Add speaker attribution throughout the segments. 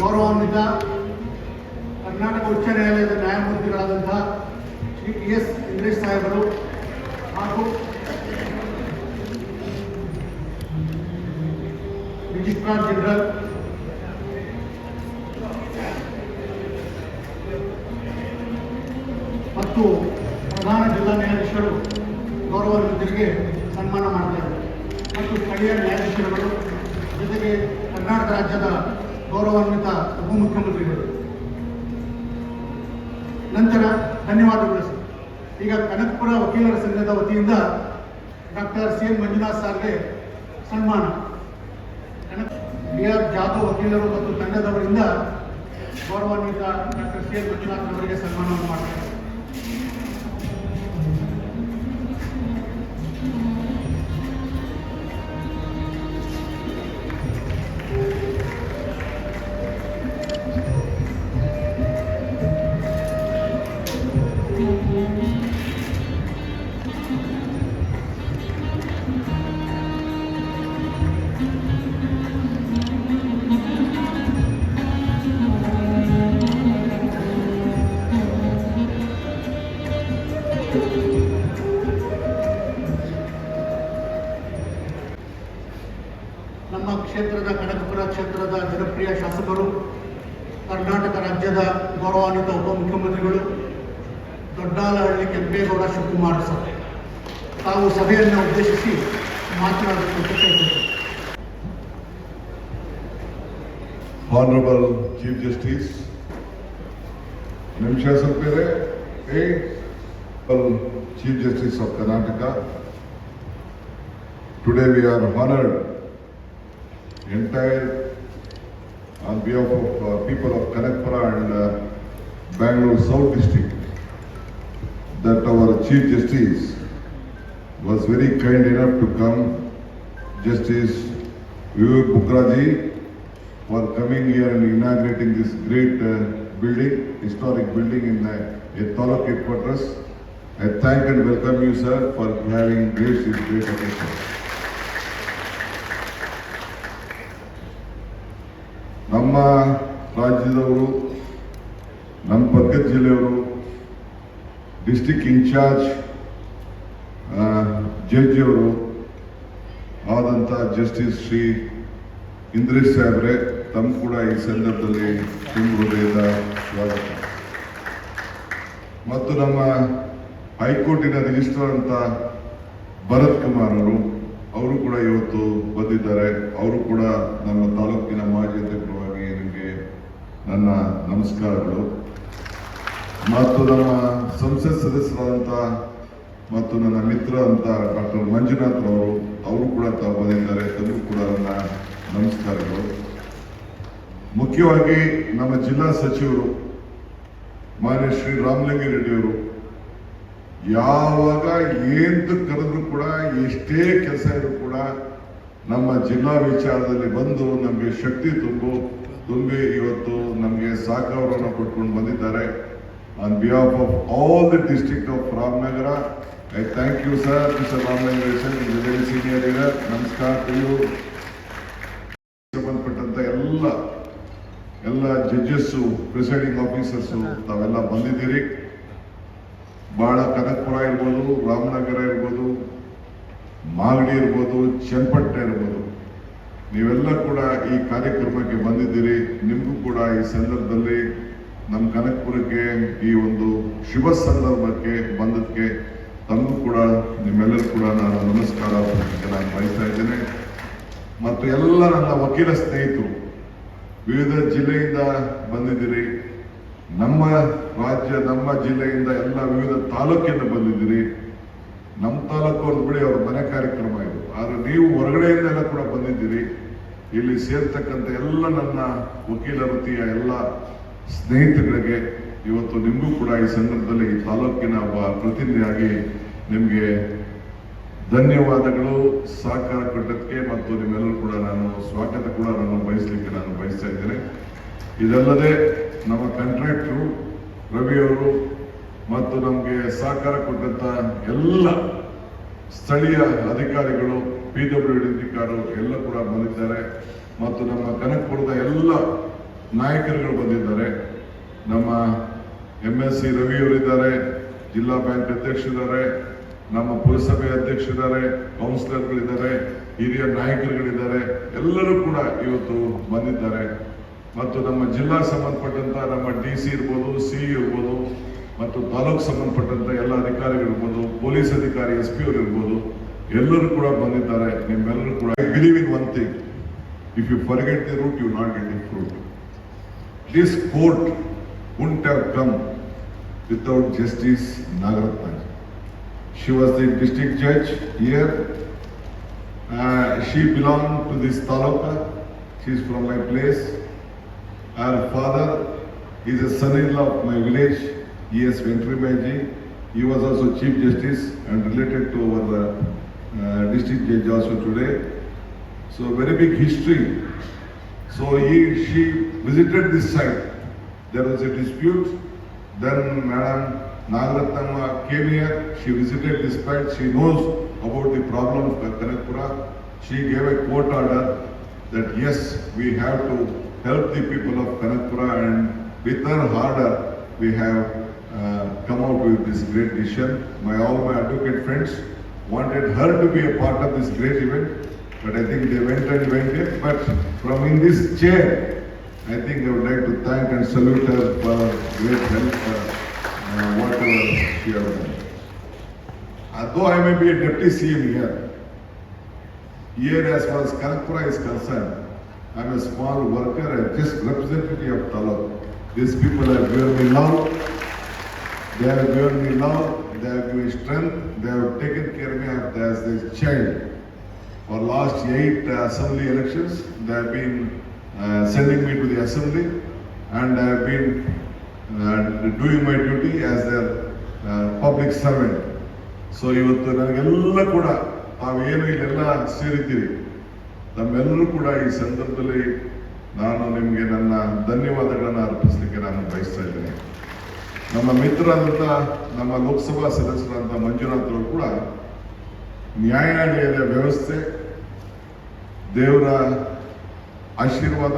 Speaker 1: ಗೌರವಾನ್ವಿತ ಕರ್ನಾಟಕ ಉಚ್ಚ ನ್ಯಾಯಾಲಯದ ನ್ಯಾಯಮೂರ್ತಿಗಳಾದಂತಹ ಶ್ರೀ PS ಇಂದ್ರೇಶ್ ಸಾಹೇಬರು ಹಾಗೂ ರಿಜಿಸ್ಟ್ರಾರ್ ಜನರಲ್ ಮತ್ತು ಪ್ರಧಾನ ಜಿಲ್ಲಾ ನ್ಯಾಯಾಧೀಶರು ಗೌರವಾನ್ವಿತರಿಗೆ ಸನ್ಮಾನ ಮಾಡ್ತಾರೆ ಮತ್ತು ಸ್ಥಳೀಯ ನ್ಯಾಯಾಧೀಶರುಗಳು ಜೊತೆಗೆ ಕರ್ನಾಟಕ ರಾಜ್ಯದ ಗೌರವಾನ್ವಿತ ಉಪಮುಖ್ಯಮಂತ್ರಿಗಳು. ನಂತರ ಧನ್ಯವಾದಗಳು ಸರ್. ಈಗ ಕನಕಪುರ ವಕೀಲರ ಸಂಘದ ವತಿಯಿಂದ ಡಾಕ್ಟರ್ CN ಮಂಜುನಾಥ್ ಸರ್ಗೆ ಸನ್ಮಾನ. DR ಜಾಧವ್ ವಕೀಲರು ಮತ್ತು ತಂಡದವರಿಂದ ಗೌರವಾನ್ವಿತ ಡಾಕ್ಟರ್ CN ಮಂಜುನಾಥ್ ಅವರಿಗೆ ಸನ್ಮಾನವನ್ನು ಮಾಡ್ತಾರೆ. ನಮ್ಮ ಕ್ಷೇತ್ರದ ಕನಕಪುರ ಕ್ಷೇತ್ರದ ಜನಪ್ರಿಯ ಶಾಸಕರು, ಕರ್ನಾಟಕ ರಾಜ್ಯದ ಗೌರವಾನ್ವಿತ ಉಪಮುಖ್ಯಮಂತ್ರಿಗಳು ದೊಡ್ಡಾಲಹಳ್ಳಿ ಕೆಂಪೇಗೌಡ ಶಿವಕುಮಾರ್ ಸರ್ ತಾವು ಸಭೆಯನ್ನು ಉದ್ದೇಶಿಸಿ ಮಾತನಾಡಬೇಕು ಕೇಳ್ತಾರೆ.
Speaker 2: Honorable Chief Justice, Nimsha Sapere, Chief Justice of Karnataka, today we are honored entire on behalf of people of Kanakpura and Bangalore South District that our Chief Justice was very kind enough to come, Justice Vivek Bukraji, for coming here and inaugurating this great building, historic building in the Taluk headquarters. I thank and welcome you, sir, for having graced this great occasion. ನಮ್ಮ ರಾಜ್ಯದವರು, ನಮ್ಮ ಪಕ್ಕದ ಜಿಲ್ಲೆಯವರು, district incharge judge ಅವರು ಆದಂಥ justice Shri Indresh ಸಾಹೇಬ್ರೆ, ತಮ್ಮ ಕೂಡ ಈ ಸಂದರ್ಭದಲ್ಲಿ ತುಂಬ ಹೃದಯದ ಸ್ವಾಗತ. ಮತ್ತು ನಮ್ಮ ಹೈಕೋರ್ಟಿನ ರಿಜಿಸ್ಟ್ರಾರ್ ಅಂತ ಭರತ್ ಕುಮಾರ್ ಅವರು ಕೂಡ ಇವತ್ತು ಬಂದಿದ್ದಾರೆ. ಅವರು ಕೂಡ ನಮ್ಮ ತಾಲೂಕಿನ ಮಾಜಿ ಅಧ್ಯಕ್ಷರಾಗಿ ನಿಮಗೆ ನನ್ನ ನಮಸ್ಕಾರಗಳು. ಮತ್ತು ನಮ್ಮ ಸಂಸತ್ ಸದಸ್ಯರಾದಂಥ ಮತ್ತು ನನ್ನ ಮಿತ್ರ ಅಂತ ಡಾಕ್ಟರ್ ಮಂಜುನಾಥ್ ಅವರು ಕೂಡ ತಾವು ಬಂದಿದ್ದಾರೆ. ತಮಗೂ ಕೂಡ ನನ್ನ ನಮಸ್ಕಾರಗಳು. ಮುಖ್ಯವಾಗಿ ನಮ್ಮ ಜಿಲ್ಲಾ ಸಚಿವರು ಮಾನ್ಯ ಶ್ರೀ ರಾಮಲಿಂಗ ರೆಡ್ಡಿಯವರು ಯಾವಾಗ ಏನು ಕರೆದ್ರು ಕೂಡ, ಎಷ್ಟೇ ಕೆಲಸ ಇದ್ರು ಕೂಡ ನಮ್ಮ ಜಿಲ್ಲಾ ವಿಚಾರದಲ್ಲಿ ಬಂದು ನಮಗೆ ಶಕ್ತಿ ತುಂಬಿ ಇವತ್ತು ನಮಗೆ ಸಹಕಾರವನ್ನು ಕೊಟ್ಕೊಂಡು ಬಂದಿದ್ದಾರೆ. On behalf of all the district of Ramanagara, I thank you sir. Mister Ramalinga sir, is a very senior leader. ನಮಸ್ಕಾರ ಟು ಯು. ಸಂಬಂಧಪಟ್ಟಂತ ಎಲ್ಲ ಜಡ್ಜಸ್ಸು, ಪ್ರಿಸೈಡಿಂಗ್ ಆಫೀಸರ್ಸು ತಾವೆಲ್ಲ ಬಂದಿದ್ದೀರಿ. ಬಹಳ ಕನಕಪುರ ಇರ್ಬೋದು, ರಾಮನಗರ ಇರ್ಬೋದು, ಮಾಗಡಿ ಇರ್ಬೋದು, ಚನ್ನಪಟ್ಟಣ ಇರ್ಬೋದು, ನೀವೆಲ್ಲ ಕೂಡ ಈ ಕಾರ್ಯಕ್ರಮಕ್ಕೆ ಬಂದಿದ್ದೀರಿ. ನಿಮಗೂ ಕೂಡ ಈ ಸಂದರ್ಭದಲ್ಲಿ ನಮ್ಮ ಕನಕಪುರಕ್ಕೆ ಈ ಒಂದು ಶುಭ ಸಂದರ್ಭಕ್ಕೆ ಬಂದಕ್ಕೆ ತಮಗೂ ಕೂಡ ನಿಮ್ಮೆಲ್ಲರೂ ಕೂಡ ನಾನು ನಮಸ್ಕಾರ ನಾನು ಬಯಸ್ತಾ ಇದ್ದೇನೆ. ಮತ್ತು ಎಲ್ಲ ನನ್ನ ವಕೀಲ ಸ್ನೇಹಿತರು ವಿವಿಧ ಜಿಲ್ಲೆಯಿಂದ ಬಂದಿದ್ದೀರಿ. ನಮ್ಮ ರಾಜ್ಯ, ನಮ್ಮ ಜಿಲ್ಲೆಯಿಂದ ಎಲ್ಲ ವಿವಿಧ ತಾಲೂಕಿಂದ ಬಂದಿದ್ದೀರಿ. ನಮ್ಮ ತಾಲೂಕು ಒಂದು ಬಿಡಿ, ಅವ್ರ ಮನೆ ಕಾರ್ಯಕ್ರಮ ಇದು. ಆದರೆ ನೀವು ಹೊರಗಡೆಯಿಂದೆಲ್ಲ ಕೂಡ ಬಂದಿದ್ದೀರಿ. ಇಲ್ಲಿ ಸೇರ್ತಕ್ಕಂಥ ಎಲ್ಲ ನನ್ನ ವಕೀಲ ವೃತ್ತಿಯ ಎಲ್ಲ ಸ್ನೇಹಿತರಿಗೆ ಇವತ್ತು ನಿಮಗೂ ಕೂಡ ಈ ಸಂದರ್ಭದಲ್ಲಿ ಈ ತಾಲೂಕಿನ ಒಬ್ಬ ಪ್ರತಿನಿಧಿಯಾಗಿ ನಿಮಗೆ ಧನ್ಯವಾದಗಳು, ಸಹಕಾರ ಕೊಟ್ಟದಕ್ಕೆ. ಮತ್ತು ನಿಮ್ಮೆಲ್ಲರೂ ಕೂಡ ನಾನು ಸ್ವಾಗತ ಕೂಡ ನಾನು ಬಯಸ್ತಾ ಇದ್ದೇನೆ. ಇದಲ್ಲದೆ ನಮ್ಮ ಕಾಂಟ್ರಾಕ್ಟರು ರವಿಯವರು ಮತ್ತು ನಮಗೆ ಸಹಕಾರ ಕೊಟ್ಟಂತ ಎಲ್ಲ ಸ್ಥಳೀಯ ಅಧಿಕಾರಿಗಳು, PWD ಅಧಿಕಾರಿಗಳು ಎಲ್ಲ ಕೂಡ ಬಂದಿದ್ದಾರೆ. ಮತ್ತು ನಮ್ಮ ಕನಕಪುರದ ಎಲ್ಲ ನಾಯಕರುಗಳು ಬಂದಿದ್ದಾರೆ. ನಮ್ಮ MLC ರವಿ ಅವರಿದ್ದಾರೆ, ಜಿಲ್ಲಾ ಬ್ಯಾಂಕ್ ಅಧ್ಯಕ್ಷರಿದ್ದಾರೆ, ನಮ್ಮ ಪುರಸಭೆ ಅಧ್ಯಕ್ಷರಿದ್ದಾರೆ, ಕೌನ್ಸಿಲರ್ಗಳಿದ್ದಾರೆ, ಹಿರಿಯ ನಾಯಕರುಗಳಿದ್ದಾರೆ. ಎಲ್ಲರೂ ಕೂಡ ಇವತ್ತು ಬಂದಿದ್ದಾರೆ. ಮತ್ತು ನಮ್ಮ ಜಿಲ್ಲಾ ಸಂಬಂಧಪಟ್ಟಂತ ನಮ್ಮ DC ಇರ್ಬೋದು, CE ಇರ್ಬೋದು, ಮತ್ತು ತಾಲೂಕು ಸಂಬಂಧಪಟ್ಟಂತ ಎಲ್ಲ ಅಧಿಕಾರಿಗಳಿರ್ಬೋದು, ಪೊಲೀಸ್ ಅಧಿಕಾರಿ SP ಅವರು ಇರ್ಬೋದು, ಎಲ್ಲರೂ ಕೂಡ ಬಂದಿದ್ದಾರೆ. ನಿಮ್ಮೆಲ್ಲರೂ ಕೂಡ I believe in one thing, if you forget the root you not getting fruit. This court wouldn't have come without Justice Nagaratna. She was the district judge here. She belonged to this taluka. She is from my place. Her father is a son-in-law of my village, E.S. Ventrimaji. He was also Chief Justice and related to our district judge also today. So very big history. So she visited this site. There was a dispute. Then Madam Nagaratnamma came here. She visited this site. She knows about the problem of Kanakpura. She gave a court order that yes, we have to help the people of Kanakpura, and with her order, we have come out with this great decision. All my advocate friends wanted her to be a part of this great event, but I think they went it. But from in this chair, I think I would like to thank and salute her for great help, whatever she has done. Though I may be a deputy CM here as far as Kanakpura is concerned, I am a small worker and just representative of Taluk. These people have given me love. They have given me love. They have given me strength. They have taken care of me as their child. For last 8 assembly elections, they have been sending me to the assembly, and I have been doing my duty as their public servant. So ಇವತ್ತು ನನಗೆಲ್ಲ ಕೂಡ ತಾವೇನು ಇಲ್ಲೆಲ್ಲ ಸೇರಿದ್ದೀರಿ, ನಮ್ಮೆಲ್ಲರೂ ಕೂಡ ಈ ಸಂದರ್ಭದಲ್ಲಿ ನಾನು ನಿಮಗೆ ನನ್ನ ಧನ್ಯವಾದಗಳನ್ನು ಅರ್ಪಿಸಲಿಕ್ಕೆ ನಾನು ಬಯಸ್ತಾ ಇದ್ದೇನೆ. ನಮ್ಮ ಮಿತ್ರರಾದಂಥ ನಮ್ಮ ಲೋಕಸಭಾ ಸದಸ್ಯರಾದಂಥ ಮಂಜುನಾಥ್ ಅವರು ಕೂಡ ನ್ಯಾಯಾಲಯದ ವ್ಯವಸ್ಥೆ, ದೇವರ ಆಶೀರ್ವಾದ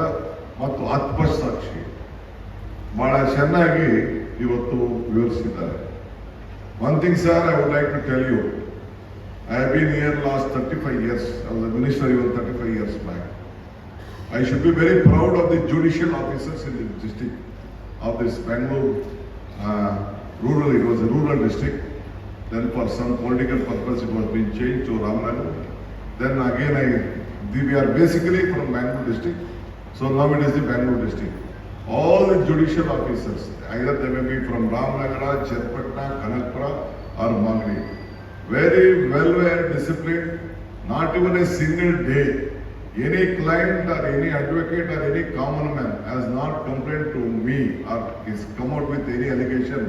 Speaker 2: ಮತ್ತು ಆತ್ಮಸಾಕ್ಷಿ ಬಹಳ ಚೆನ್ನಾಗಿ ಇವತ್ತು ವಿವರಿಸಿದ್ದಾರೆ. One thing, sir, I would like to tell you, I have been here last 35 years. I was a minister even 35 years back. I should be very proud of the judicial officers in the district of this Bangalore rural. It was a rural district. Then for some political purpose it was being changed to Ramnagar. Then again we are basically from Bangalore district. So now it is the Bangalore district. All the judicial officers, either they may be from Ramnagara, Chetpatna, Kanakpura or Mangli, very well disciplined. Not even a single day any client or any advocate or any common man has not complained to me or is come out with any allegation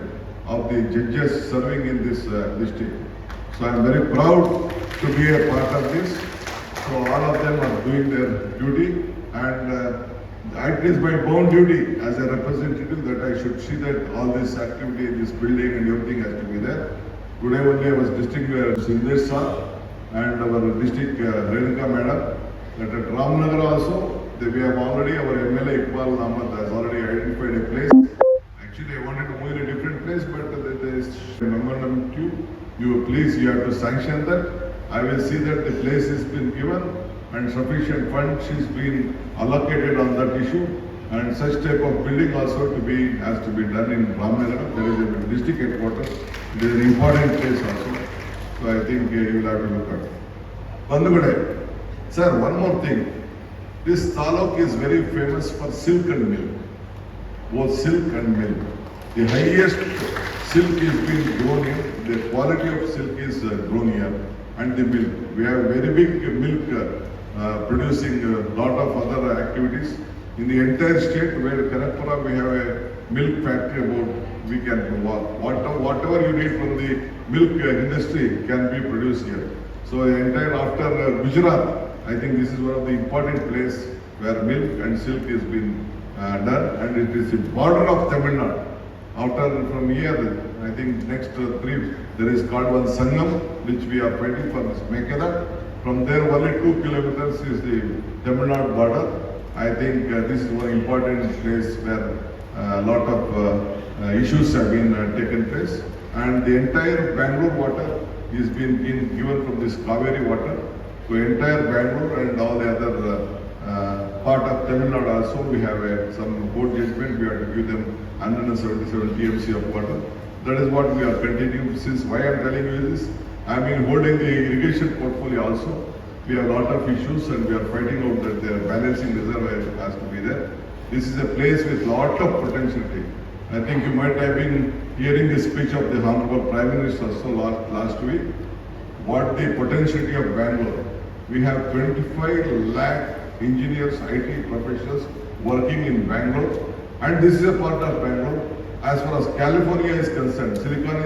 Speaker 2: of the judges serving in this district. So I am very proud to be a part of this. So all of them are doing their duty, and it is my bound duty as a representative that I should see that all this activity in this building and everything has to be there. Today only I was district Sindesh sir and our district Renuka madam, that at Ramnagar also we have already, our MLA Iqbal Ahmed has already identified a place. Actually I wanted to move in a different place, but there is a memorandum to you. Please, you have to sanction that. I will see that the place has been given and sufficient funds is been allocated on that issue, and such type of building also has to be done in Ramnagar. There is a district headquarters. It is an important place also. So I think you will have to look at it. Bandugade, sir, one more thing. This taluk is very famous for silk and milk. Both silk and milk. The highest silk is being grown here. The quality of silk is grown here. And the milk. We have very big milk producing a lot of other activities. In the entire state where Kanakpura we have a milk factory about, we can whatever you need from the milk industry can be produced here. So the entire after Gujarat, I think this is one of the important place where milk and silk is been done, and it is the border of Tamil Nadu. After from here, I think next 3 there is called one Sangam, which we are fighting for this Mekeda. From there only 2 kilometers is the Tamil Nadu border. I think this is one important place where a lot of issues have been taken place, and the entire Bangalore water is being given from this Kaveri water to entire Bangalore and all the other part of Tamil Nadu also. We have some court judgment. We have to give them 177 TMC of water. That is what we are continuing. Since why I am telling you this, I have been holding the irrigation portfolio also. We have a lot of issues and we are fighting out that their balancing reservoir has to be there. This is a place with lot of potentiality. I think you might have been hearing the speech of the Honorable Prime Minister also last week. What the potentiality of Bangalore. We have 25 lakh engineers, IT professionals working in Bangalore, and this is a part of Bangalore. As far as California is concerned, Silicon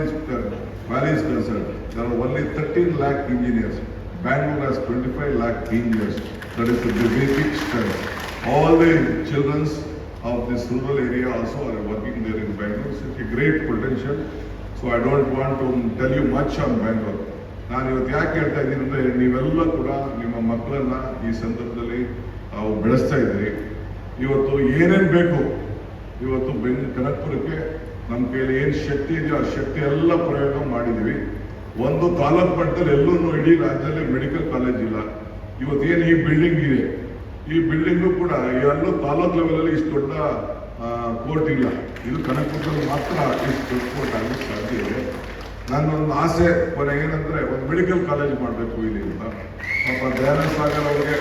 Speaker 2: Valley is concerned, there are only 13 lakh engineers. Bangalore has 25 lakh engineers. That is the basic strength. All the children of this rural area also are working there in Bangalore. So it's a great potential. So I don't want to tell you much on Bangalore. ನಾನು ಇವತ್ತು ಯಾಕೆ ಹೇಳ್ತಾ ಇದ್ದೀನಿ ಅಂದರೆ, ನೀವೆಲ್ಲ ಕೂಡ ನಿಮ್ಮ ಮಕ್ಕಳನ್ನ ಈ ಸಂದರ್ಭದಲ್ಲಿ ಬೆಳೆಸ್ತಾ ಇದ್ದೀರಿ. ಇವತ್ತು ಏನೇನು ಬೇಕು, ಇವತ್ತು ಕನಕಪುರಕ್ಕೆ ನಮ್ಮ ಕೈಯಲ್ಲಿ ಏನು ಶಕ್ತಿ ಇದೆಯೋ ಆ ಶಕ್ತಿ ಎಲ್ಲ ಪ್ರಯೋಗ ಮಾಡಿದ್ದೀವಿ. ಒಂದು ತಾಲೂಕು ಮಟ್ಟದಲ್ಲಿ ಎಲ್ಲೂ ಇಡೀ ರಾಜ್ಯದಲ್ಲಿ ಮೆಡಿಕಲ್ ಕಾಲೇಜ್ ಇಲ್ಲ. ಇವತ್ತೇನು ಈ ಬಿಲ್ಡಿಂಗ್ ಇದೆ, ಈ ಬಿಲ್ಡಿಂಗು ಕೂಡ ಎಲ್ಲೂ ತಾಲೂಕು ಲೆವೆಲಲ್ಲಿ ಇಷ್ಟು ದೊಡ್ಡ ಕೋರ್ಟ್ ಇಲ್ಲ. ಇದು ಕನಕಪುರದಲ್ಲಿ ಮಾತ್ರ ಇಷ್ಟು ದೊಡ್ಡ ಕೋರ್ಟ್ ಆಗಲಿಕ್ಕೆ ಸಾಧ್ಯ ಇದೆ. ನನ್ನೊಂದು ಆಸೆ ಕೊನೆ ಏನಂದ್ರೆ, ಒಂದು ಮೆಡಿಕಲ್ ಕಾಲೇಜ್ ಮಾಡಬೇಕು ಇಲ್ಲಿ ಅಂತ. ಪಾಪ ದಯಾನಂದ ಸಾಗರ್ ಅವ್ರಿಗೆ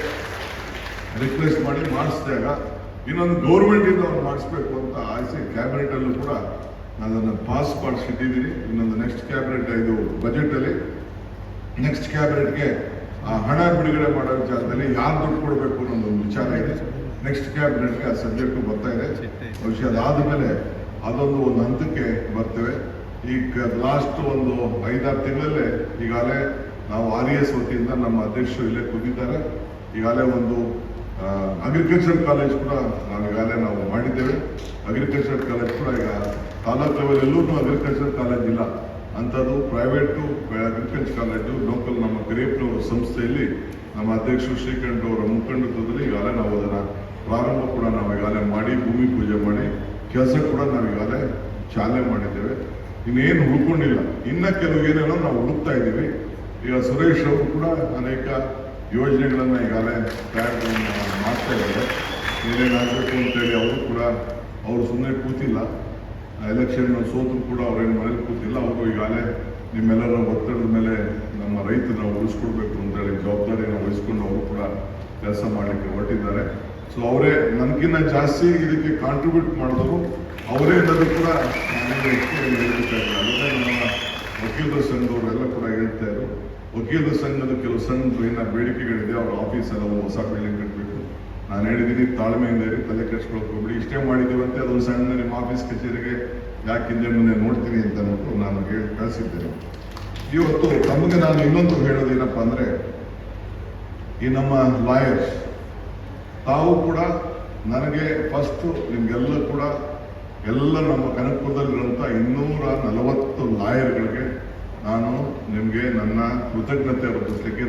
Speaker 2: ರಿಕ್ವೆಸ್ಟ್ ಮಾಡಿ ಮಾಡಿಸಿದಾಗ ಇನ್ನೊಂದು ಗೌರ್ಮೆಂಟ್ ಇಂದ ಅವ್ರು ಮಾಡಿಸ್ಬೇಕು ಅಂತ ಆಸೆ. ಕ್ಯಾಬಿನೆಟ್ ಅಲ್ಲೂ ಕೂಡ ನಾನು ಅದನ್ನು ಪಾಸ್ ಮಾಡಿಸಿಟ್ಟಿದ್ದೀನಿ. ಇನ್ನೊಂದು ನೆಕ್ಸ್ಟ್ ಕ್ಯಾಬಿನೆಟ್, ಇದು ಬಜೆಟ್ ಅಲ್ಲಿ ನೆಕ್ಸ್ಟ್ ಕ್ಯಾಬಿನೆಟ್ಗೆ ಹಣ ಬಿಡುಗಡೆ ಮಾಡೋ ವಿಚಾರದಲ್ಲಿ ಯಾರು ದುಡ್ಡು ಕೊಡಬೇಕು ಅನ್ನೋದೊಂದು ವಿಚಾರ ಇದೆ. ನೆಕ್ಸ್ಟ್ ಕ್ಯಾಬಿನೆಟ್ಗೆ ಆ ಸಬ್ಜೆಕ್ಟ್ ಬರ್ತಾ ಇದೆ. ಬಹುಶಃ ಅದಾದ್ಮೇಲೆ ಅದೊಂದು ಹಂತಕ್ಕೆ ಬರ್ತೇವೆ. ಈಗ ಲಾಸ್ಟ್ ಒಂದು 5-6 ತಿಂಗಳಲ್ಲೇ ಈಗಾಗಲೇ ನಾವು RES ವತಿಯಿಂದ ನಮ್ಮ ಅಧ್ಯಕ್ಷರು ಇಲ್ಲೇ ಕೂತಿದ್ದಾರೆ. ಈಗಾಗಲೇ ಒಂದು ಅಗ್ರಿಕಲ್ಚರ್ ಕಾಲೇಜ್ ಕೂಡ ಈಗಾಗಲೇ ನಾವು ಮಾಡಿದ್ದೇವೆ. ಅಗ್ರಿಕಲ್ಚರ್ ಕಾಲೇಜ್ ಕೂಡ ಈಗ ತಾಲೂಕು ಲೆವೆಲ್ ಎಲ್ಲೂ ಅಗ್ರಿಕಲ್ಚರ್ ಕಾಲೇಜ್ ಇಲ್ಲ. ಅಂಥದ್ದು ಪ್ರೈವೇಟು ಅಗ್ರಿಕಲ್ಚರ್ ಕಾಲೇಜು ಲೋಕಲ್ ನಮ್ಮ ಗರೇಪ್ನವರ ಸಂಸ್ಥೆಯಲ್ಲಿ ನಮ್ಮ ಅಧ್ಯಕ್ಷರು ಶ್ರೀಕಂಠ ಅವರ ಮುಖಂಡತ್ವದಲ್ಲಿ ಈಗಾಗಲೇ ನಾವು ಅದನ್ನು ಪ್ರಾರಂಭ ಕೂಡ ನಾವು ಈಗಾಗಲೇ ಮಾಡಿ ಭೂಮಿ ಪೂಜೆ ಮಾಡಿ ಕೆಲಸ ಕೂಡ ನಾವು ಈಗಾಗಲೇ ಚಾಲನೆ ಮಾಡಿದ್ದೇವೆ. ಇನ್ನೇನು ಹುಡ್ಕೊಂಡಿಲ್ಲ, ಇನ್ನ ಕೆಲವು ಏನೇನೋ ನಾವು ಹುಡುಕ್ತಾ ಇದ್ದೀವಿ. ಈಗ ಸುರೇಶ್ ಅವರು ಕೂಡ ಅನೇಕ ಯೋಜನೆಗಳನ್ನ ಈಗಾಗಲೇ ಮಾಡ್ತಾ ಇದ್ದಾರೆ. ಏನೇನಾಗಬೇಕು ಅಂತೇಳಿ ಅವರು ಕೂಡ ಸುಮ್ಮನೆ ಕೂತಿಲ್ಲ. ಎಲೆಕ್ಷನ್ ಸೋತರು ಕೂಡ ಅವ್ರೇನು ಮನೇಲಿ ಕೂತಿಲ್ಲ. ಅವರು ಈಗಾಗಲೇ ನಿಮ್ಮೆಲ್ಲರ ಒತ್ತಡದ ಮೇಲೆ ನಮ್ಮ ರೈತರನ್ನ ಉಳಿಸ್ಕೊಡ್ಬೇಕು ಅಂತೇಳಿ ಜವಾಬ್ದಾರಿಯನ್ನು ವಹಿಸ್ಕೊಂಡು ಅವರು ಕೂಡ ಕೆಲಸ ಮಾಡಲಿಕ್ಕೆ ಹೊರಟಿದ್ದಾರೆ. ಸೊ ಅವರೇ ನನಗಿನ್ನ ಜಾಸ್ತಿ ಇದಕ್ಕೆ ಕಾಂಟ್ರಿಬ್ಯೂಟ್ ಮಾಡಿದ್ರು ಅವರೇ ಅನ್ನೋದು ಕೂಡ ನಾನೆಲ್ಲ ಹೇಳ್ಬೇಕಾಗಿಲ್ಲ. ಅಲ್ಲದೆ ನಮ್ಮ ವಕೀಲರ ಸಂಘದವರೆಲ್ಲ ಕೂಡ ಹೇಳ್ತಾ ಇದ್ರು, ವಕೀಲರ ಸಂಘದ ಕೆಲವು ಸಣ್ಣ ಏನೋ ಬೇಡಿಕೆಗಳಿದೆ. ಅವ್ರ ಆಫೀಸೆಲ್ಲ ಒಂದು ಹೊಸ ಬಿಲ್ಡಿಂಗ್ ಕಟ್ಟಬೇಕು. ನಾನು ಹೇಳಿದ್ದೀನಿ, ತಾಳ್ಮೆಯಿಂದ ಇರಿ, ತಲೆ ಕೆಡಿಸ್ಕೊಳಕ್ಕೆ ಹೋಗ್ಬಿಡಿ. ಇಷ್ಟೇ ಮಾಡಿದ್ದೀವಂತೆ ಅದೊಂದು ಸಣ್ಣ ನಿಮ್ಮ ಆಫೀಸ್ ಕಚೇರಿಗೆ ಯಾಕೆ ಹಿಂದೆ ಮುಂದೆ ನೋಡ್ತೀನಿ ಅಂತ ಅಂದ್ಬಿಟ್ಟು ನಾನು ಹೇಳಿ ಕಳಿಸಿದ್ದೇನೆ. ಇವತ್ತು ತಮಗೆ ನಾನು ಇನ್ನೊಂದು ಹೇಳೋದೇನಪ್ಪ ಅಂದರೆ, ಈ ನಮ್ಮ ಲಾಯರ್ಸ್ ತಾವು ಕೂಡ ನನಗೆ ಫಸ್ಟು ನಿಮಗೆಲ್ಲ ಕೂಡ ಎಲ್ಲ ನಮ್ಮ ಕನಕಪುರದಲ್ಲಿರುವಂಥ 240 ಲಾಯರ್ಗಳಿಗೆ ನಾನು ನಿಮಗೆ ನನ್ನ ಕೃತಜ್ಞತೆ ಅರ್ಪಿಸ್ಲಿಕ್ಕೆ.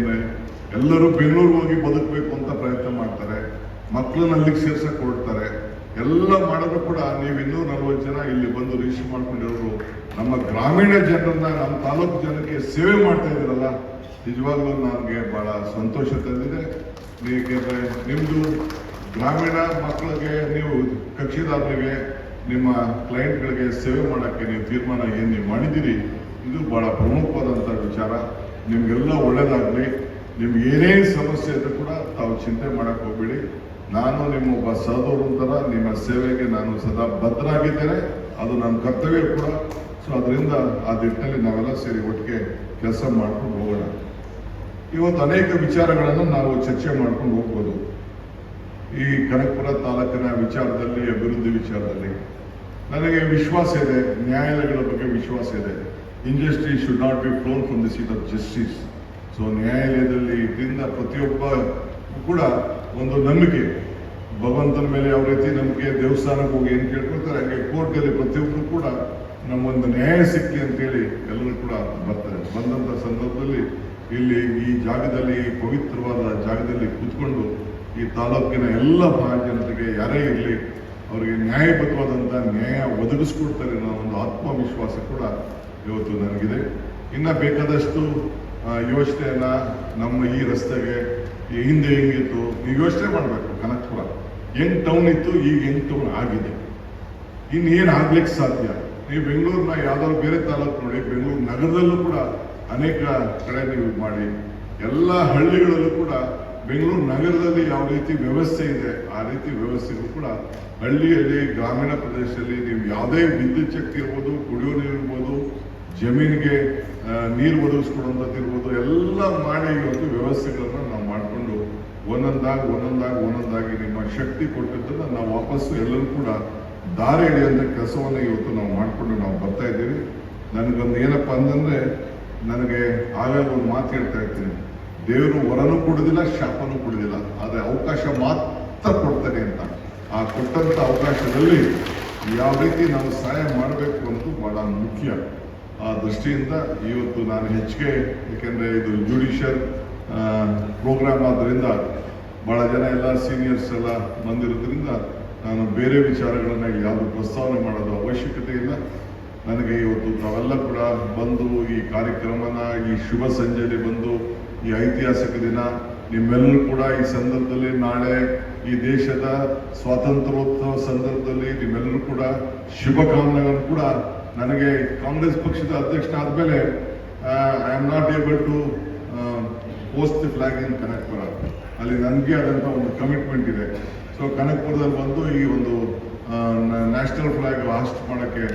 Speaker 2: ಎಲ್ಲರೂ ಬೆಂಗಳೂರು ಹೋಗಿ ಬದುಕಬೇಕು ಅಂತ ಪ್ರಯತ್ನ ಮಾಡ್ತಾರೆ, ಮಕ್ಕಳನ್ನ ಅಲ್ಲಿಗೆ ಸೇರ್ಸಕ್ಕೆ ಹೊರಡ್ತಾರೆ. ಎಲ್ಲ ಮಾಡಿದ್ರು ಕೂಡ ನೀವು 240 ಜನ ಇಲ್ಲಿ ಬಂದು ರಿಜಿಸ್ಟರ್ ಮಾಡ್ಕೊಂಡಿರೋರು ನಮ್ಮ ಗ್ರಾಮೀಣ ಜನರನ್ನ, ನಮ್ಮ ತಾಲೂಕು ಜನಕ್ಕೆ ಸೇವೆ ಮಾಡ್ತಾ ಇದ್ದೀರಲ್ಲ, ನಿಜವಾಗ್ಲೂ ನನಗೆ ಬಹಳ ಸಂತೋಷ ತಂದಿದೆ. ಏಕೆಂದರೆ ನಿಮ್ಮದು ಗ್ರಾಮೀಣ ಮಕ್ಕಳಿಗೆ, ನೀವು ಕಕ್ಷಿದಾರರಿಗೆ, ನಿಮ್ಮ ಕ್ಲೈಂಟ್ಗಳಿಗೆ ಸೇವೆ ಮಾಡೋಕ್ಕೆ ನೀವು ತೀರ್ಮಾನ ಏನು ನೀವು ಮಾಡಿದ್ದೀರಿ, ಇದು ಬಹಳ ಪ್ರಮುಖವಾದಂಥ ವಿಚಾರ. ನಿಮಗೆಲ್ಲ ಒಳ್ಳೆಯದಾಗಲಿ. ನಿಮ್ಗೆ ಏನೇ ಸಮಸ್ಯೆ ಇದ್ರೂ ಕೂಡ ತಾವು ಚಿಂತೆ ಮಾಡೋಕ್ಕೆ ಹೋಗ್ಬೇಡಿ. ನಾನು ನಿಮ್ಮ ಒಬ್ಬ ಸಹೋದರ ಥರ ನಿಮ್ಮ ಸೇವೆಗೆ ನಾನು ಸದಾ ಬದ್ಧರಾಗಿದ್ದೇನೆ. ಅದು ನನ್ನ ಕರ್ತವ್ಯ ಕೂಡ. ಸೊ ಅದರಿಂದ ಆ ನಿಟ್ಟಿನಲ್ಲಿ ನಾವೆಲ್ಲ ಸೇರಿ ಒಟ್ಟಿಗೆ ಕೆಲಸ ಮಾಡ್ಕೊಂಡು ಹೋಗೋಣ. ಇವತ್ತು ಅನೇಕ ವಿಚಾರಗಳನ್ನು ನಾವು ಚರ್ಚೆ ಮಾಡ್ಕೊಂಡು ಹೋಗ್ಬೋದು. ಈ ಕನಕಪುರ ತಾಲೂಕಿನ ವಿಚಾರದಲ್ಲಿ, ಅಭಿವೃದ್ಧಿ ವಿಚಾರದಲ್ಲಿ ನನಗೆ ವಿಶ್ವಾಸ ಇದೆ, ನ್ಯಾಯಾಲಯಗಳ ಬಗ್ಗೆ ವಿಶ್ವಾಸ ಇದೆ. Injustice should not be ಫ್ಲೋನ್ from the seat of justice. So ನ್ಯಾಯಾಲಯದಲ್ಲಿ ಇದರಿಂದ ಪ್ರತಿಯೊಬ್ಬ ಕೂಡ ಒಂದು ನಂಬಿಕೆ, ಭಗವಂತನ ಮೇಲೆ ಯಾವ ರೀತಿ ನಂಬಿಕೆ, ದೇವಸ್ಥಾನಕ್ಕೆ ಹೋಗಿ ಏನು ಕೇಳ್ಕೊಳ್ತಾರೆ, ಹಾಗೆ ಕೋರ್ಟಲ್ಲಿ ಪ್ರತಿಯೊಬ್ಬರು ಕೂಡ ನಮ್ಮೊಂದು ನ್ಯಾಯ ಸಿಕ್ಕಿ ಅಂತೇಳಿ ಎಲ್ಲರೂ ಕೂಡ ಬರ್ತಾರೆ. ಬಂದಂಥ ಸಂದರ್ಭದಲ್ಲಿ ಇಲ್ಲಿ ಈ ಜಾಗದಲ್ಲಿ, ಈ ಪವಿತ್ರವಾದ ಜಾಗದಲ್ಲಿ ಕೂತ್ಕೊಂಡು ಈ ತಾಲೂಕಿನ ಎಲ್ಲ ಮಹಾಜನತೆಗೆ ಯಾರೇ ಇರಲಿ ಅವರಿಗೆ ನ್ಯಾಯಬದ್ಧವಾದಂಥ ನ್ಯಾಯ ಒದಗಿಸ್ಕೊಡ್ತಾರೆ ಅನ್ನೋ ಒಂದು ಆತ್ಮವಿಶ್ವಾಸ ಕೂಡ ಇವತ್ತು ನನಗಿದೆ. ಇನ್ನು ಬೇಕಾದಷ್ಟು ಯೋಚನೆಯನ್ನ ನಮ್ಮ ಈ ರಸ್ತೆಗೆ ಈ ಹಿಂದೆ ಹೆಂಗಿತ್ತು ನೀವು ಯೋಚನೆ ಮಾಡಬೇಕು. ಕನಕಪುರ ಹೆಂಗ್ ಟೌನ್ ಇತ್ತು, ಈಗ ಹೆಂಗ್ ಟೌನ್ ಆಗಿದೆ. ಇನ್ನೇನು ಆಗ್ಲಿಕ್ಕೆ ಸಾಧ್ಯ? ನೀವು ಬೆಂಗಳೂರಿನ ಯಾವ್ದಾದ್ರು ಬೇರೆ ತಾಲೂಕು ನೋಡಿ, ಬೆಂಗಳೂರು ನಗರದಲ್ಲೂ ಕೂಡ ಅನೇಕ ಕಡೆ ನೀವು ಮಾಡಿ, ಎಲ್ಲ ಹಳ್ಳಿಗಳಲ್ಲೂ ಕೂಡ ಬೆಂಗಳೂರು ನಗರದಲ್ಲಿ ಯಾವ ರೀತಿ ವ್ಯವಸ್ಥೆ ಇದೆ ಆ ರೀತಿ ವ್ಯವಸ್ಥೆಗಳು ಕೂಡ ಹಳ್ಳಿಯಲ್ಲಿ, ಗ್ರಾಮೀಣ ಪ್ರದೇಶದಲ್ಲಿ ನೀವು ಯಾವುದೇ ವಿದ್ಯುತ್ ಶಕ್ತಿ ಇರ್ಬೋದು, ಕುಡಿಯೋ ನೀರು ಇರ್ಬೋದು, ಜಮೀನಿಗೆ ನೀರು ಒದಗಿಸ್ಕೊಡುವಂಥದ್ದು ಇರ್ಬೋದು, ಎಲ್ಲ ಮಾಡಿ ಇವತ್ತು ವ್ಯವಸ್ಥೆಗಳನ್ನ ನಾವು ಮಾಡಿಕೊಂಡು ಒಂದೊಂದಾಗಿ ನಿಮ್ಮ ಶಕ್ತಿ ಕೊಟ್ಟಿದ್ದನ್ನು ನಾವು ವಾಪಸ್ಸು ಎಲ್ಲರೂ ಕೂಡ ದಾರಿ ಹಿಡಿಯುವಂಥ ಕೆಲಸವನ್ನು ಇವತ್ತು ನಾವು ಮಾಡಿಕೊಂಡು ನಾವು ಬರ್ತಾ ಇದ್ದೀವಿ. ನನಗೊಂದು ಏನಪ್ಪ ಅಂತಂದ್ರೆ, ನನಗೆ ಆಗಾಗ ಒಂದು ಮಾತು ಹೇಳ್ತಾ ಇರ್ತೀನಿ, ದೇವರು ವರನೂ ಕೊಡೋದಿಲ್ಲ, ಶಾಪನೂ ಕೊಡೋದಿಲ್ಲ, ಆದರೆ ಅವಕಾಶ ಮಾತ್ರ ಕೊಡ್ತಾನೆ ಅಂತ. ಆ ಕೊಟ್ಟಂಥ ಅವಕಾಶದಲ್ಲಿ ಯಾವ ರೀತಿ ನಾವು ಸಹಾಯ ಮಾಡಬೇಕು ಅನ್ನೋದು ಬಹಳ ಮುಖ್ಯ. ಆ ದೃಷ್ಟಿಯಿಂದ ಇವತ್ತು ನಾನು ಹೆಚ್ಚಿಗೆ, ಯಾಕೆಂದರೆ ಇದು ಜುಡಿಷಿಯಲ್ ಪ್ರೋಗ್ರಾಮ್ ಆದ್ದರಿಂದ ಭಾಳ ಜನ ಎಲ್ಲ ಸೀನಿಯರ್ಸ್ ಎಲ್ಲ ಬಂದಿರೋದ್ರಿಂದ ನಾನು ಬೇರೆ ವಿಚಾರಗಳನ್ನ ಯಾವುದು ಪ್ರಸ್ತಾವನೆ ಮಾಡೋದು ಅವಶ್ಯಕತೆ ಇಲ್ಲ. ನನಗೆ ಇವತ್ತು ತಾವೆಲ್ಲ ಕೂಡ ಬಂದು ಈ ಕಾರ್ಯಕ್ರಮನ ಈ ಶುಭ ಸಂಜೆಯಲ್ಲಿ ಬಂದು ಈ ಐತಿಹಾಸಿಕ ದಿನ ನಿಮ್ಮೆಲ್ಲರೂ ಕೂಡ ಈ ಸಂದರ್ಭದಲ್ಲಿ ನಾಳೆ ಈ ದೇಶದ ಸ್ವಾತಂತ್ರ್ಯೋತ್ಸವ ಸಂದರ್ಭದಲ್ಲಿ ನಿಮ್ಮೆಲ್ಲರೂ ಕೂಡ ಶುಭಕಾಮನೆಗಳನ್ನು ಕೂಡ ನನಗೆ ಕಾಂಗ್ರೆಸ್ ಪಕ್ಷದ ಅಧ್ಯಕ್ಷನಾದ್ಮೇಲೆ I am not able to post the flag in Kanakapura. ಅಲ್ಲಿ ನನಗೆ ಆದಂಥ ಒಂದು ಕಮಿಟ್ಮೆಂಟ್ ಇದೆ. ಸೊ ಕನಕಪುರದಲ್ಲಿ ಬಂದು ಈ ಒಂದು ನ್ಯಾಷನಲ್ ಫ್ಲಾಗ್ ಹಾಸ್ಟ್ ಮಾಡೋಕ್ಕೆ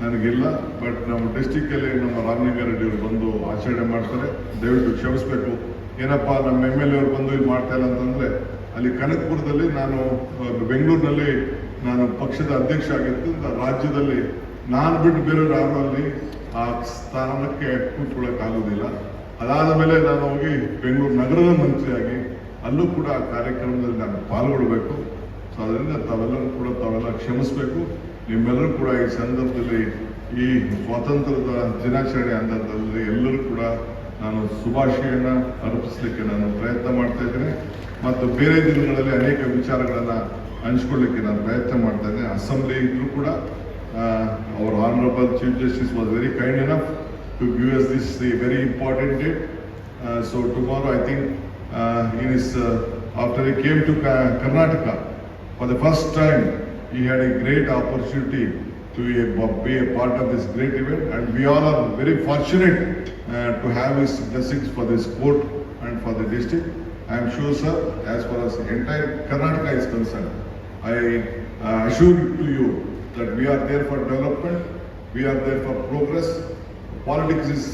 Speaker 2: ನನಗಿಲ್ಲ. ಬಟ್ ನಮ್ಮ ಡಿಸ್ಟಿಕ್ಕಲ್ಲಿ ನಮ್ಮ ರಾಮಲಿಂಗಾರೆಡ್ಡಿ ಅವರು ಬಂದು ಆಚರಣೆ ಮಾಡ್ತಾರೆ. ದಯವಿಟ್ಟು ಕ್ಷಮಿಸಬೇಕು. ಏನಪ್ಪ ನಮ್ಮ MLA ಅವರು ಬಂದು ಇದು ಮಾಡ್ತಾ ಇಲ್ಲ ಅಂತಂದರೆ, ಅಲ್ಲಿ ಕನಕಪುರದಲ್ಲಿ ನಾನು ಬೆಂಗಳೂರಿನಲ್ಲಿ ನಾನು ಪಕ್ಷದ ಅಧ್ಯಕ್ಷ ಆಗಿದ್ದರಿಂದ ರಾಜ್ಯದಲ್ಲಿ ನಾನು ಬಿಟ್ಟು ಬೇರೆಯವ್ರು ಯಾರು ಅಲ್ಲಿ ಆ ಸ್ಥಾನಕ್ಕೆ ಕೂತ್ಕೊಳ್ಳೋಕ್ಕಾಗೋದಿಲ್ಲ. ಅದಾದ ಮೇಲೆ ನಾನು ಹೋಗಿ ಬೆಂಗಳೂರು ನಗರದ ಮಂತ್ರಿಯಾಗಿ ಅಲ್ಲೂ ಕೂಡ ಆ ಕಾರ್ಯಕ್ರಮದಲ್ಲಿ ನಾನು ಪಾಲ್ಗೊಳ್ಬೇಕು. ಸೊ ಅದರಿಂದ ತಾವೆಲ್ಲ ಕ್ಷಮಿಸಬೇಕು. ನಿಮ್ಮೆಲ್ಲರೂ ಕೂಡ ಈ ಸಂದರ್ಭದಲ್ಲಿ ಈ ಸ್ವಾತಂತ್ರ್ಯದ ದಿನಾಚರಣೆ ಸಂದರ್ಭದಲ್ಲಿ ಎಲ್ಲರೂ ಕೂಡ ನಾನು ಶುಭಾಶಯನ ಅರ್ಪಿಸಲಿಕ್ಕೆ ನಾನು ಪ್ರಯತ್ನ ಮಾಡ್ತಾ ಇದ್ದೇನೆ. ಮತ್ತು ಬೇರೆ ದಿನಗಳಲ್ಲಿ ಅನೇಕ ವಿಚಾರಗಳನ್ನು ಹಂಚ್ಕೊಳ್ಳಿಕ್ಕೆ ನಾನು ಪ್ರಯತ್ನ ಮಾಡ್ತಾ ಇದ್ದೇನೆ. ಅಸೆಂಬ್ಲಿ ಇದ್ರೂ ಕೂಡ our Honorable Chief Justice was very kind enough to give us this very important date. So tomorrow I think after he came to Karnataka, for the first time he had a great opportunity to be a part of this great event, and we all are very fortunate to have his blessings for this court and for the district. I am sure, sir, as far as the entire Karnataka is concerned, I assure to you that we are there for development, we are there for progress. Politics is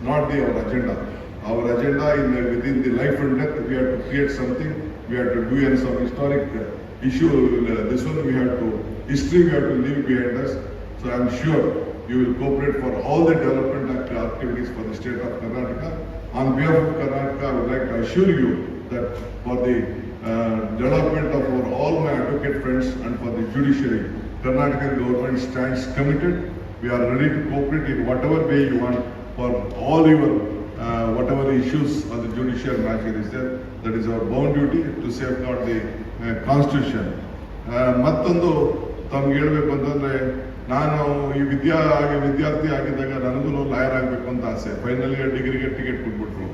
Speaker 2: not our agenda. Our agenda within the life and death, we have to create something, we have to do some historic issue. This one history we have to leave behind us. So I am sure you will cooperate for all the development activities for the state of Karnataka. On behalf of Karnataka, I would like to assure you that for the development of all my advocate friends and for the judiciary, Karnataka government stands committed. We are ready to cooperate in whatever way you want for all your whatever issues on the judicial matter is there. That is our bound duty to safeguard the constitution. ಮತ್ತೊಂದು ತಮ್ಗೆ ಹೇಳ್ಬೇಕು ಅಂತಂದ್ರೆ, ನಾನು ಈ ವಿದ್ಯಾರ್ಥಿ ಆಗಿದ್ದಾಗ ನನಗೂ lawyer ಆಗಬೇಕು ಅಂತ ಆಸೆ. ಫೈನಲ್ ಇಯರ್ ಡಿಗ್ರಿಗೆ ಟಿಕೆಟ್ ಕೊಟ್ಬಿಟ್ರು.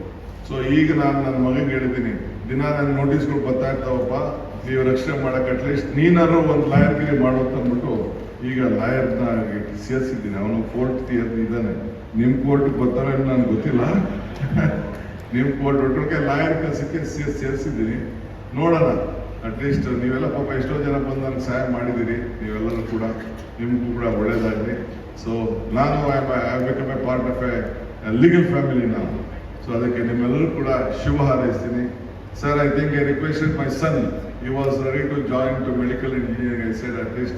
Speaker 2: ಸೊ ಈಗ ನಾನು ನನ್ನ ಮಗನಿಗೆ ಹೇಳಿದ್ದೀನಿ, ದಿನ ನನ್ನ ನೋಟಿಸ್ಗಳು ಬರ್ತಾ ಇರ್ತಾವಪ್ಪ, ನೀವು ರಕ್ಷಣೆ ಮಾಡಕ್ಕೆ ಅಟ್ಲೀಸ್ಟ್ ನೀನಾದ್ರು ಒಂದು ಲಾಯರ್ಗಿರಿ ಮಾಡೋ ಅಂತ ಅಂದ್ಬಿಟ್ಟು ಈಗ ಲಾಯರ್ನ ಸೇರಿಸಿದ್ದೀನಿ. ಅವನು 4th ಇಯರ್ ಇದ್ದಾನೆ. ನಿಮ್ಮ ಕೋರ್ಟ್ಗೆ ಬರ್ತಾನೆ ನನಗೆ ಗೊತ್ತಿಲ್ಲ. ನಿಮ್ಮ ಕೋರ್ಟ್ ಒಟ್ಟಿಗೆ ಲಾಯರ್ ಕೆಲಸಕ್ಕೆ ಸೇರಿಸಿದ್ದೀನಿ. ನೋಡೋಣ, ಅಟ್ಲೀಸ್ಟ್ ನೀವೆಲ್ಲ ಪಾಪ ಎಷ್ಟೋ ಜನ ಬಂದು ನನಗೆ ಸಹಾಯ ಮಾಡಿದ್ದೀರಿ. ನೀವೆಲ್ಲರೂ ಕೂಡ ನಿಮಗೂ ಕೂಡ ಒಳ್ಳೇದಾಗಲಿ. ಸೊ ನಾನು I become A part of A legal family ನಾವು. ಸೊ ಅದಕ್ಕೆ ನಿಮ್ಮೆಲ್ಲರೂ ಕೂಡ ಶುಭ ಹಾರೈಸ್ತೀನಿ. Sir, I think I requested my son. He was ready to join to medical engineering. I said, at least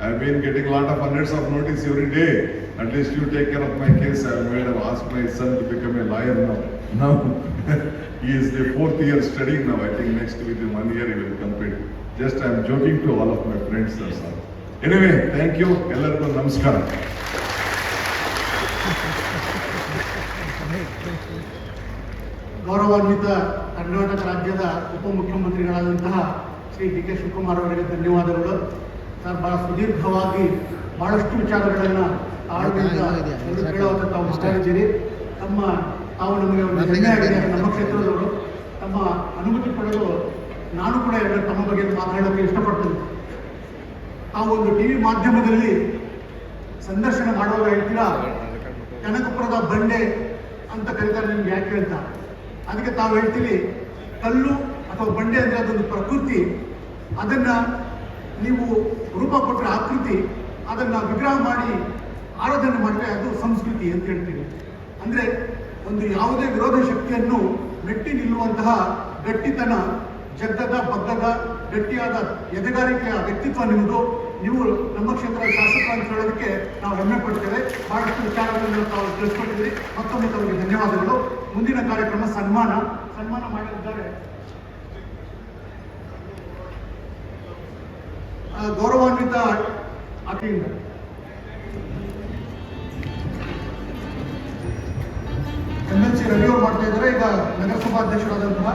Speaker 2: I've been getting a lot of hundreds of notice every day. At least you take care of my case. I made have asked my son to become a lawyer now. Now he is the 4th year studying now. I think next within 1 year he will complete. Just I am joking to all of my friends, sir. Anyway, thank you. Ellarku namaskara.
Speaker 1: ಗೌರವಾನ್ವಿತ ಕರ್ನಾಟಕ ರಾಜ್ಯದ ಉಪಮುಖ್ಯಮಂತ್ರಿಗಳಾದಂತಹ Shri D K Shivakumar ಅವರಿಗೆ ಧನ್ಯವಾದಗಳು. Sir, ಬಹಳ ಸುದೀರ್ಘವಾಗಿ ಬಹಳಷ್ಟು ವಿಚಾರಗಳನ್ನು ತಾಳ್ಮೆಯಿಂದ ಕೇಳುವಂತ ತಾವು ಮಾತಾಡಿದ್ದೀರಿ. ತಾವು ನಮಗೆ ಒಂದು ಹೆಮ್ಮೆ ಆಗಿದೆ. ನಮ್ಮ ಕ್ಷೇತ್ರದವರು ತಮ್ಮ ಅನುಮತಿ ಪಡೆದು ನಾನು ಕೂಡ ತಮ್ಮ ಬಗ್ಗೆ ಮಾತಾಡೋಕ್ಕೆ ಇಷ್ಟಪಡ್ತೀನಿ. ತಾವು ಒಂದು ಟಿವಿ ಮಾಧ್ಯಮದಲ್ಲಿ ಸಂದರ್ಶನ ಮಾಡುವಾಗ ಹೇಳ್ತೀರಾ ಕನಕಪುರದ ಬಂಡೆ ಅಂತ ಕರೀತಾರೆ, ನಿಮ್ಗೆ ಯಾಕೆ ಹೇಳ್ತಾ? ಅದಕ್ಕೆ ತಾವು ಹೇಳ್ತೀರಿ ಕಲ್ಲು ಅಥವಾ ಬಂಡೆ ಅಂದರೆ ಅದೊಂದು ಪ್ರಕೃತಿ, ಅದನ್ನ ನೀವು ರೂಪ ಕೊಟ್ಟರೆ ಆಕೃತಿ, ಅದನ್ನ ವಿಗ್ರಹ ಮಾಡಿ ಆರಾಧನೆ ಮಾಡಿದ್ರೆ ಅದು ಸಂಸ್ಕೃತಿ ಅಂತ ಹೇಳ್ತೀವಿ. ಅಂದ್ರೆ ಒಂದು ಯಾವುದೇ ವಿರೋಧ ಶಕ್ತಿಯನ್ನು ಮೆಟ್ಟಿ ನಿಲ್ಲುವಂತಹ ಗಟ್ಟಿತನ, ಜಗ್ಗದ ಬಗ್ಗದ ಗಟ್ಟಿಯಾದ ಎದೆಗಾರಿಕೆಯ ವ್ಯಕ್ತಿತ್ವ ನಿಮ್ಮದು. ನೀವು ನಮ್ಮ ಕ್ಷೇತ್ರದ ಶಾಸಕ ಅಂತ ಹೇಳೋದಕ್ಕೆ ನಾವು ಹೆಮ್ಮೆ ಪಡ್ತೇವೆ. ಬಹಳಷ್ಟು ವಿಚಾರಗಳನ್ನು ತಾವು ತಿಳಿಸ್ಕೊಟ್ಟಿದ್ದೀರಿ. ಮತ್ತೊಮ್ಮೆ ತಮಗೆ ಧನ್ಯವಾದಗಳು. ಮುಂದಿನ ಕಾರ್ಯಕ್ರಮ ಸನ್ಮಾನ ಮಾಡಲಿದ್ದಾರೆ ಗೌರವಾನ್ವಿತ ಅತಿಥಿಯಿಂದ MLC ರವಿ ಅವರು ಮಾಡ್ತಾ ಇದ್ದಾರೆ. ಈಗ ನಗರಸಭಾ ಅಧ್ಯಕ್ಷರಾದಂತಹ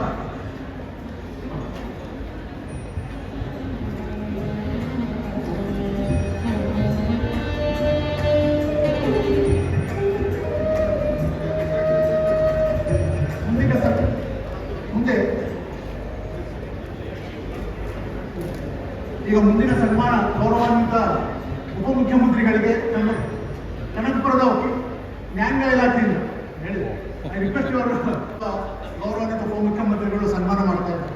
Speaker 1: ಮುಂದಿನ ಸನ್ಮಾನ ಗೌರವಾನ್ವಿತ ಉಪಮುಖ್ಯಮಂತ್ರಿಗಳಿಗೆ ಕನಕಪುರದ ನ್ಯಾಯಾಂಗ ಇಲಾಖೆಯಿಂದ ಹೇಳಿದೆ. ರಿಕ್ವೆಸ್ಟ್ ಅವರು ಗೌರವಾನ್ವಿತ ಉಪಮುಖ್ಯಮಂತ್ರಿಗಳು ಸನ್ಮಾನ ಮಾಡ್ತಾ ಇದ್ದಾರೆ.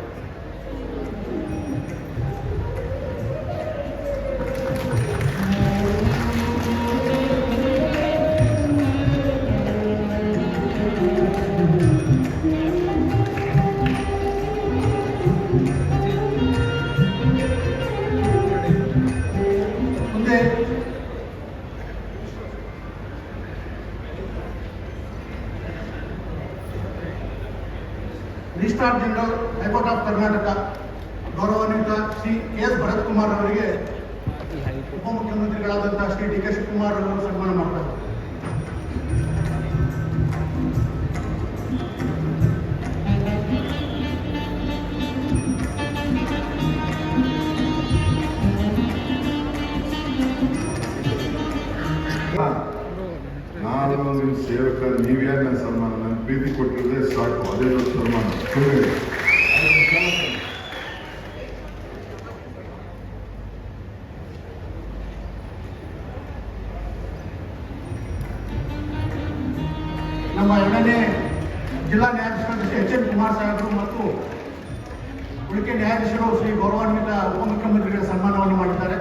Speaker 1: Registrar general high court of Karnataka ಗೌರವಾನ್ವಿತ ಶ್ರೀ ಕೆ.ಎಸ್. ಭರತ್ ಕುಮಾರ್ ಅವರಿಗೆ ಉಪಮುಖ್ಯಮಂತ್ರಿಗಳಾದಂತಹ ಶ್ರೀ ಡಿ ಕೆ ಶಿವಕುಮಾರ್ ಅವರು ಸನ್ಮಾನ ಮಾಡ್ತಾರೆ.
Speaker 2: ನಾನು ನಿಮ್ಮ ಸೇವಕ, ನೀವೇನು ನನ್ನ ಸನ್ಮಾನ, ನನ್ನ ಪ್ರೀತಿ ಕೊಟ್ಟಿರೋದೇ ಸಾಕು, ಅದೇ ನನ್ನ ಸನ್ಮಾನ.
Speaker 1: ನಮ್ಮ 2ನೇ ಜಿಲ್ಲಾ ನ್ಯಾಯಾಧೀಶರು H.N. ಕುಮಾರ್ ಸಾಹೇಬರು ಮತ್ತು ಉಳಿಕೆ ನ್ಯಾಯಾಧೀಶರು ಶ್ರೀ ಗೌರವಾನ್ವಿತ ಉಪಮುಖ್ಯಮಂತ್ರಿಗಳ ಸನ್ಮಾನವನ್ನು ಮಾಡಿದ್ದಾರೆ.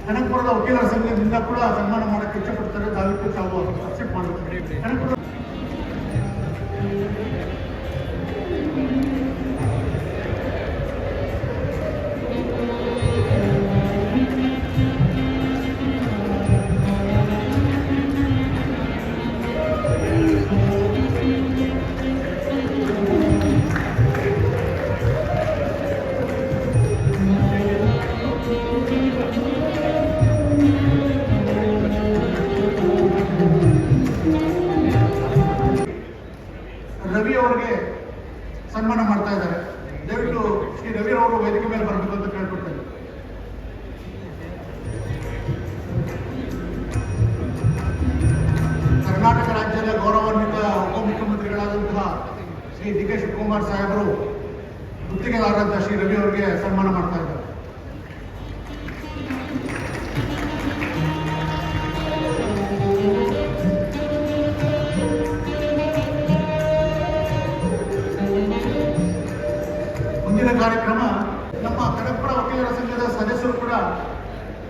Speaker 1: ಕನಕಪುರದ ವಕೀಲರ ಸಂಘದಿಂದ ಕೂಡ ಸನ್ಮಾನ ಮಾಡಕ್ಕೆ ಇಷ್ಟಪಡ್ತಾರೆ. ದಯವಿಟ್ಟು ತಾವು ಅಕ್ಸೆಪ್ಟ್ ಮಾಡಬೇಕು. ಕನಕಪುರ ರವಿ ಅವರಿಗೆ ಸನ್ಮಾನ ಮಾಡ್ತಾ ಇದ್ದಾರೆ. ದಯವಿಟ್ಟು ಶ್ರೀ ರವಿ ಅವರು ವೇದಿಕೆ ಮೇಲೆ ಬರಬೇಕು ಅಂತ ಕೇಳ್ಕೊಡ್ತೇನೆ. ಕರ್ನಾಟಕ ರಾಜ್ಯದ ಗೌರವಾನ್ವಿತ ಉಪಮುಖ್ಯಮಂತ್ರಿಗಳಾದಂತಹ ಶ್ರೀ ಡಿ ಕೆ ಶಿವಕುಮಾರ್ ಸಾಹೇಬರು ಗುತ್ತಿಗೆದಾರರಾದ ಶ್ರೀ ರವಿ ಅವರಿಗೆ ಸನ್ಮಾನ ಮಾಡ್ತಾ ಇದ್ದಾರೆ. ಮುಂದಿನ ಕಾರ್ಯಕ್ರಮ ನಮ್ಮ ಕನಕಪುರ ವಕೀಲರ ಸಂಘದ ಸದಸ್ಯರು ಕೂಡ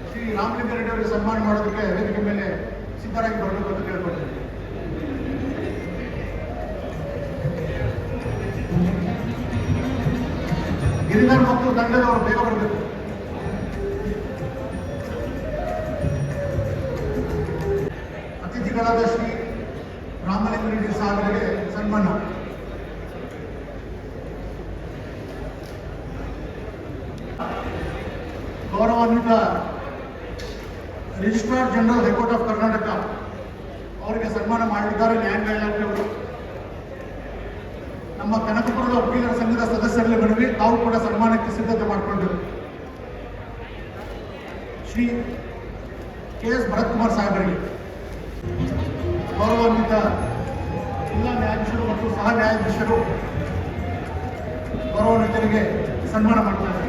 Speaker 1: ಶ್ರೀ ರಾಮಲಿಂಗ ರೆಡ್ಡಿ ಅವರಿಗೆ ಸನ್ಮಾನ ಮಾಡೋದಕ್ಕೆ ವೇದಿಕೆ ಮೇಲೆ ಸಿದ್ಧರಾಗಿ ಬರಬೇಕು ಅಂತ ಕೇಳ್ಕೊಳ್ತೇನೆ. ಗಿರಿಧರ್ ಮತ್ತು ತಂಡದವರು ಬೇಗ ಬರಬೇಕು. ಅತಿಥಿಗಳಾದ ಶ್ರೀ ರಾಮಲಿಂಗ ರೆಡ್ಡಿ ಸಾಹೇಬರಿಗೆ ಸನ್ಮಾನ. ಗೌರವಾನ್ವಿತ registrar general high court of Karnataka ಅವರಿಗೆ ಸನ್ಮಾನ ಮಾಡಲಿದ್ದಾರೆ ನ್ಯಾಯಾಂಗ ಇಲಾಖೆಯವರು. ನಮ್ಮ ಕನಕಪುರದ ವಕೀಲರ ಸಂಘದ ಸದಸ್ಯರಲ್ಲಿ ಮನವಿ, ತಾವು ಕೂಡ ಸನ್ಮಾನಕ್ಕೆ ಸಿದ್ಧತೆ ಮಾಡಿಕೊಂಡರು. ಶ್ರೀ ಕೆ.ಎಸ್. ಭರತ್ ಕುಮಾರ್ ಸಾಹೇಬರಿಗೆ ಗೌರವಾನ್ವಿತ ಜಿಲ್ಲಾ ನ್ಯಾಯಾಧೀಶರು ಮತ್ತು ಸಹ ನ್ಯಾಯಾಧೀಶರು ಗೌರವಾನ್ವಿತರಿಗೆ ಸನ್ಮಾನ ಮಾಡ್ತಾರೆ.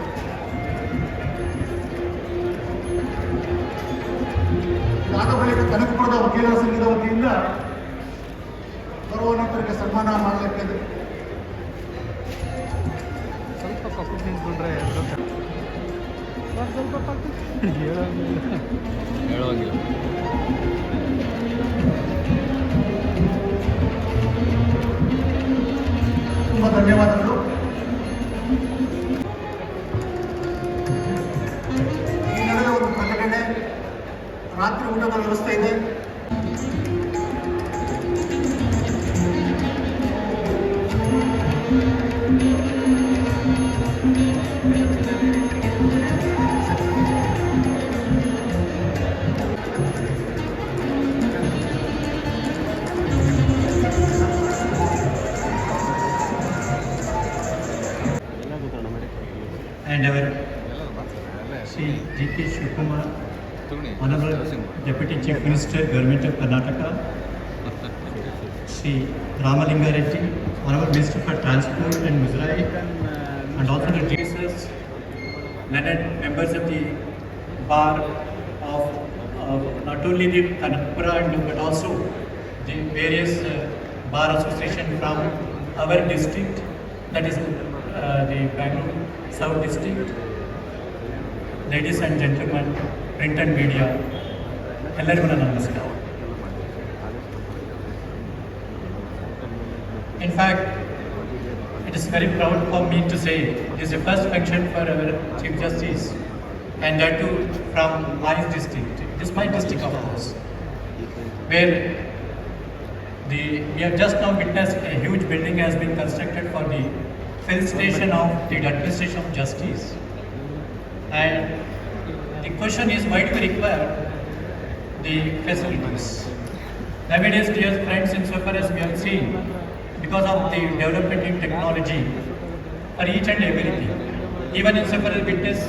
Speaker 1: ಇದಾದ ಬಳಿಕ ಕನಕಪುರದ ವಕೀಲರ ಸಂಘದ ವತಿಯಿಂದ ಗೌರವಾನ್ವಿತರಿಗೆ ಸನ್ಮಾನ ಮಾಡಲಿಕ್ಕಿದೆ.
Speaker 3: ಸ್ವಲ್ಪ ಕಪ್ಪು ನಿಂತ್ಕೊಂಡ್ರೆ ಸ್ವಲ್ಪ ಹೇಳುವಂಗಿಲ್ಲ.
Speaker 1: ತುಂಬ ಧನ್ಯವಾದಗಳು. ಈ ನಡೆದ ಒಂದು ಪ್ರಕಟಣೆ, ರಾತ್ರಿ ಊಟದ ವ್ಯವಸ್ಥೆ ಇದೆ.
Speaker 4: And our Sri G.K. Shivakumar, Honorable Deputy Chief Minister, Government of Karnataka, Sri Ramalinga Reddy, Honorable Minister for Transport and Muzerai, and also the Jesus, learned members of the bar of not only the Kanakpura but also the various bar association from our district, that is the Bangalore South District. Ladies and gentlemen, print and media, ಎಲ್ಲರಿಗೂ ನನ್ನ ನಮಸ್ಕಾರ. In fact, it is very proud for me to say this is the first function for our Chief Justice, and that too from my district. It is my district, of course, where we have just now witnessed a huge building has been constructed for the fill station of the administration of justice. And the question is, why do we require the facilities? Nowadays, dear friends, insofar as we have seen, because of the development in technology for each and everything, even insofar as witness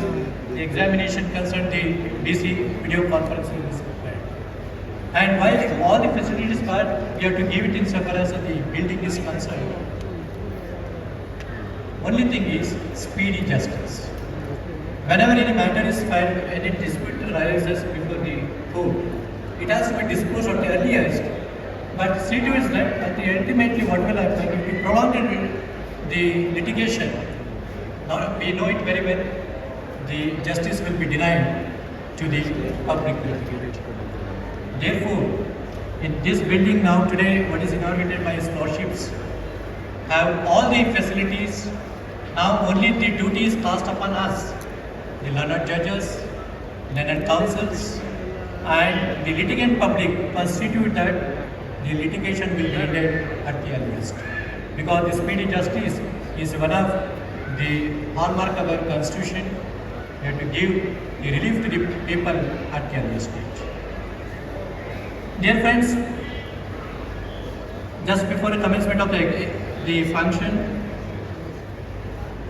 Speaker 4: the examination concerned, the DC video conferencing is required. And while all the facilities are, we have to give it insofar as the building is concerned. Only thing is speedy justice. Whenever any matter is filed, any dispute arises before the court, it has to be disposed of the earliest. But see to it that ultimately what will happen if we prolong the litigation? Now we know it very well. The justice will be denied to the public. Therefore, in this building now today, what is inaugurated by His Lordships, have all the facilities. Now only the duty is cast upon us, the learned judges, learned counsels, and the litigant public constitute that the litigation will be ended at the earliest. Because the speedy justice is one of the hallmark of our constitution. We have to give the relief to the people at the earliest stage. Dear friends, just before the commencement of the function,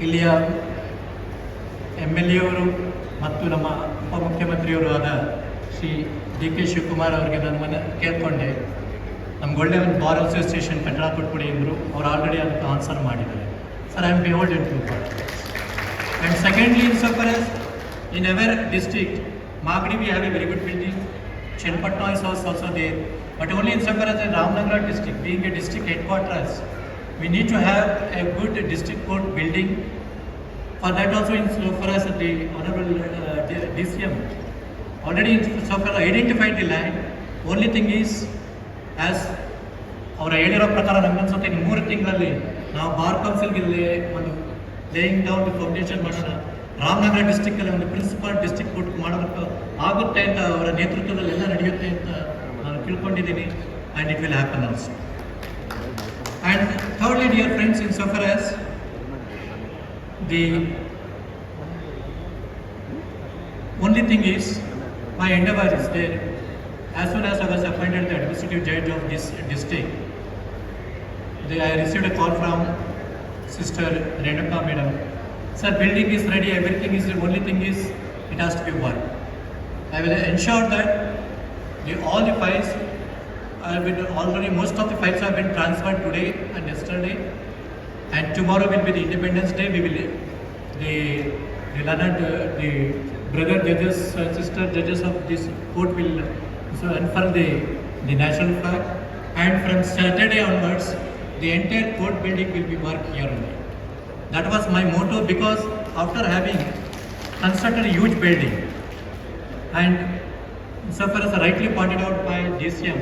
Speaker 4: ಇಲ್ಲಿಯ MLA ಅವರು ಮತ್ತು ನಮ್ಮ ಉಪಮುಖ್ಯಮಂತ್ರಿಯವರು ಆದ Shri D.K. Shivakumar ಅವರಿಗೆ ನಾನು ಕೇಳ್ಕೊಂಡೆ, ನಮ್ಗೆ ಒಳ್ಳೆ ಒಂದು ಬಾರ್ ಅಸೋಸಿಯೇಷನ್ ಕಟ್ಟಡ ಕೊಟ್ಬಿಡಿ ಅಂದರು. ಅವ್ರು ಆಲ್ರೆಡಿ ಅದಕ್ಕೆ ಆನ್ಸರ್ ಮಾಡಿದ್ದಾರೆ. Sir, I am beholden to God. And secondly, in so far as in our district, Magadi we have a very good building. Chenapatna is also there. But only in so far as the Ramnagar district, being a district headquarters, we need to have a good district court building. For that also, in so far as the Honorable DCM already in so far identified the land. Only thing is, as ಅವರ ಹೇಳಿರೋ ಪ್ರಕಾರ ನಮಗನ್ಸುತ್ತೆ ಇನ್ನು 3 ತಿಂಗಳಲ್ಲಿ ನಾವು bar ಕೌನ್ಸಿಲ್ಗೆ ಒಂದು laying down foundation ಮಾಡೋಣ. ರಾಮನಗರ ಡಿಸ್ಟಿಕ್ಕಲ್ಲಿ ಒಂದು principal district court ಮಾಡೋದಕ್ಕೆ ಆಗುತ್ತೆ ಅಂತ ಅವರ ನೇತೃತ್ವದಲ್ಲಿ ಎಲ್ಲ ನಡೆಯುತ್ತೆ ಅಂತ ನಾನು ತಿಳ್ಕೊಂಡಿದ್ದೀನಿ. And it will happen also. And thirdly, dear friends, in so far as the only thing is, my endeavor is there as soon as I was appointed the administrative judge of this district, I received a call from Sister Renuka Madam. Sir, building is ready, everything is, the only thing is it has to be worked. I will ensure that all the files have been already, most of the files have been transferred today and yesterday, and tomorrow will be the Independence Day. We will, the learned, the brother judges, sister judges of this court will unfurl the national flag, and from Saturday onwards, the entire court building will be worked here only. That was my motto, because after having constructed a huge building, and so far as rightly pointed out by DCM,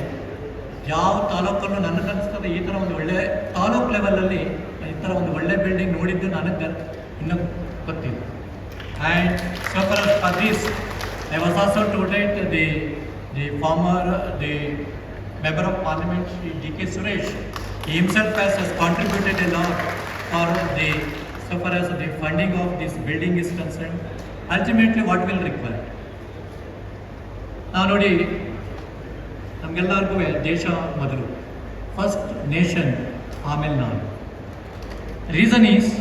Speaker 4: ಯಾವ ತಾಲೂಕಲ್ಲೂ ನನಗೆ ಅನಿಸ್ತದೆ ಈ ಥರ ಒಂದು ಒಳ್ಳೆ ತಾಲೂಕು ಲೆವೆಲಲ್ಲಿ ಈ ಥರ ಒಂದು ಒಳ್ಳೆ ಬಿಲ್ಡಿಂಗ್ ನೋಡಿದ್ದು ನನಗೆ ಇನ್ನೂ ಗೊತ್ತಿಲ್ಲ. And so for as for this, I was also told the member of parliament, D.K. Suresh, he himself has contributed a lot for so far as the funding of this building is concerned. Ultimately, what will require? ನಾವು ನೋಡಿ, ನಮಗೆಲ್ಲರಿಗೂ ದೇಶ ಮೊದಲು, first nation, ಆಮೇಲೆ ನಾನು. Reason is,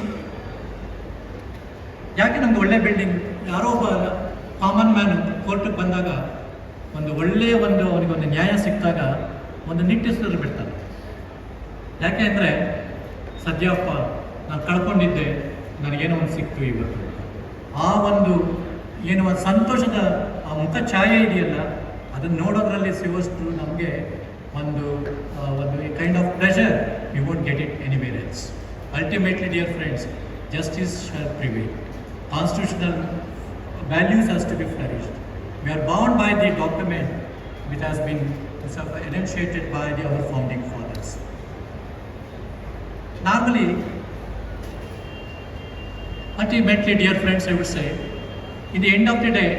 Speaker 4: ಯಾಕೆ ನಮ್ಗೆ ಒಳ್ಳೆ ಬಿಲ್ಡಿಂಗ್, ಯಾರೋ ಒಬ್ಬ ಕಾಮನ್ ಮ್ಯಾನ್ ಕೋರ್ಟಿಗೆ ಬಂದಾಗ ಒಂದು ಒಳ್ಳೆಯ ಅವನಿಗೊಂದು ನ್ಯಾಯ ಸಿಕ್ಕಿದಾಗ ಒಂದು ನಿಟ್ಟುಸಿರು ಬಿಡ್ತಾನೆ. ಯಾಕೆ ಅಂದರೆ, ಸದ್ಯಪ್ಪ ನಾನು ಕಳ್ಕೊಂಡಿದ್ದೆ, ನನಗೇನೋ ಒಂದು ಸಿಕ್ತು ಇವತ್ತು. ಆ ಒಂದು ಏನು ಒಂದು ಸಂತೋಷದ ಆ ಮುಖ ಛಾಯೆ ಇದೆಯಲ್ಲ, ಅದನ್ನು ನೋಡೋದ್ರಲ್ಲಿ ಸಿಗೋಷ್ಟು ನಮಗೆ ಒಂದು kind of pressure you won't get it anywhere else. Ultimately, dear friends, justice shall prevail. Constitutional values has to be flourished. We are bound by the document which has been enunciated by our founding fathers. Normally, ultimately, dear friends, I would say, in the end of the day,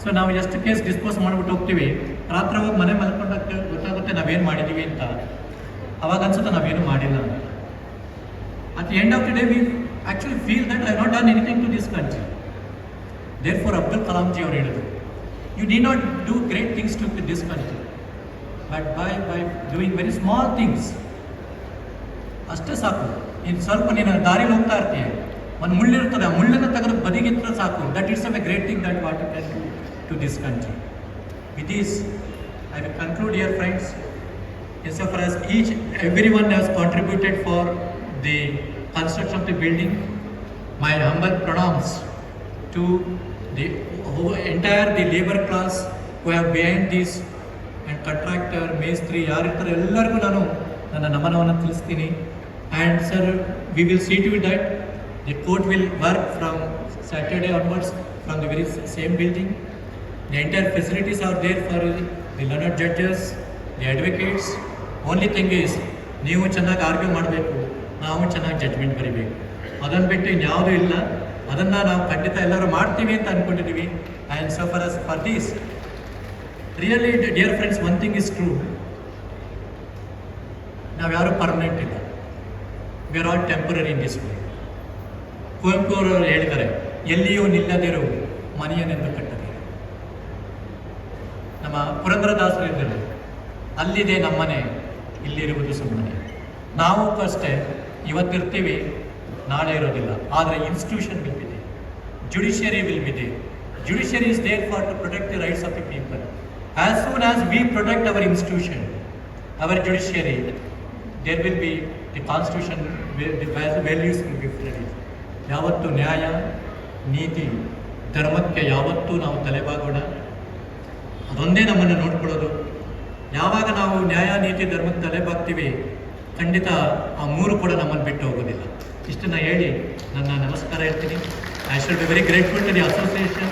Speaker 4: so ನಾವು ಎಷ್ಟು case dispose ಮಾಡಿಬಿಟ್ಟು ಹೋಗ್ತೀವಿ, ರಾತ್ರಿ ಹೋಗಿ ಮನೆ ಮಲ್ಕೊಂಡಾಗ ಗೊತ್ತಾಗುತ್ತೆ ನಾವೇನು ಮಾಡಿದ್ದೀವಿ ಅಂತ. ಅವಾಗ ಅನ್ಸುತ್ತೆ ನಾವೇನು ಮಾಡಿಲ್ಲ ಅಂತ. At the end of the day, we actually feel that I have not done anything to this country. Therefore, Abdul Kalam ji ಅವರು ಹೇಳಿದರು, you need not do great things to this country, but by doing very small things, ಅಷ್ಟೇ ಸಾಕು. ಇನ್ನು ಸ್ವಲ್ಪ ನೀನು ದಾರಿಲಿ ಹೋಗ್ತಾ ಇರ್ತೀಯ, ಒಂದು ಮುಳ್ಳಿರ್ತದೆ, ಆ ಮುಳ್ಳನ್ನು ತೆಗೆದು ಬದಿಗಿದ್ರೆ ಸಾಕು. That it's a great thing that what you can do to this country. With this I will conclude, dear friends, so far as everyone has contributed for the construction of the building, my humble pranams to the entire labor class who have behind this, and contractor, ಮೇಸ್ತ್ರಿ ಯಾರಿರ್ತಾರೆ ಎಲ್ಲರಿಗೂ ನಾನು ನನ್ನ ನಮನವನ್ನು ತಿಳಿಸ್ತೀನಿ. And sir, we will see to it that the court will work from Saturday onwards from the very same building. The entire facilities are there for the learned judges, the advocates. Only thing is, ನೀವು ಚೆನ್ನಾಗಿ argue ಮಾಡಬೇಕು, ನಾವು ಚೆನ್ನಾಗಿ judgment ಬರೀಬೇಕು. ಅದನ್ನು ಬಿಟ್ಟು ಇನ್ಯಾವುದೂ ಇಲ್ಲ. ಅದನ್ನು ನಾವು ಖಂಡಿತ ಎಲ್ಲರೂ ಮಾಡ್ತೀವಿ ಅಂತ ಅಂದ್ಕೊಂಡಿದ್ದೀವಿ. And so for as for this, really, dear friends, one thing is true, ನಾವು ಯಾರೂ ಪರ್ಮನೆಂಟ್ ಇಲ್ಲ. We are all temporary in this world. Kuvempu ಅವರು ಹೇಳಿದ್ದಾರೆ, ಎಲ್ಲಿಯೂ ನಿಲ್ಲದಿರು ಮನೆಯನ್ನೆಂದು ಕಟ್ಟದೆ. ನಮ್ಮ ಪುರಂದರದಾಸರು ಹೇಳಿದರು, ಅಲ್ಲಿದೆ ನಮ್ಮನೆ, ಇಲ್ಲಿರುವುದು ಸುಮ್ಮನೆ. ನಾವು ಅಷ್ಟೇ, ಇವತ್ತಿರ್ತೀವಿ, ನಾಳೆ ಇರೋದಿಲ್ಲ. ಆದರೆ institution will be they, judiciary will be they. Judiciary is there for to protect the rights of the people. As soon as we protect our institution, our judiciary, there will be the constitution, the values will be flourished. ಯಾವತ್ತು ನ್ಯಾಯ, ನೀತಿ, ಧರ್ಮಕ್ಕೆ ಯಾವತ್ತೂ ನಾವು ತಲೆಬಾಗೋಣ. ಅದೊಂದೇ ನಮ್ಮನ್ನು ನೋಡ್ಕೊಳ್ಳೋದು. ಯಾವಾಗ ನಾವು ನ್ಯಾಯ, ನೀತಿ, ಧರ್ಮಕ್ಕೆ ತಲೆಬಾಗ್ತೀವಿ, ಖಂಡಿತ ಆ ಮೂರು ಕೂಡ ನಮ್ಮನ್ನು ಬಿಟ್ಟು ಹೋಗೋದಿಲ್ಲ. ಇಷ್ಟನ್ನು ಹೇಳಿ ನನ್ನ ನಮಸ್ಕಾರ ಹೇಳ್ತೀನಿ. I should be very grateful to the association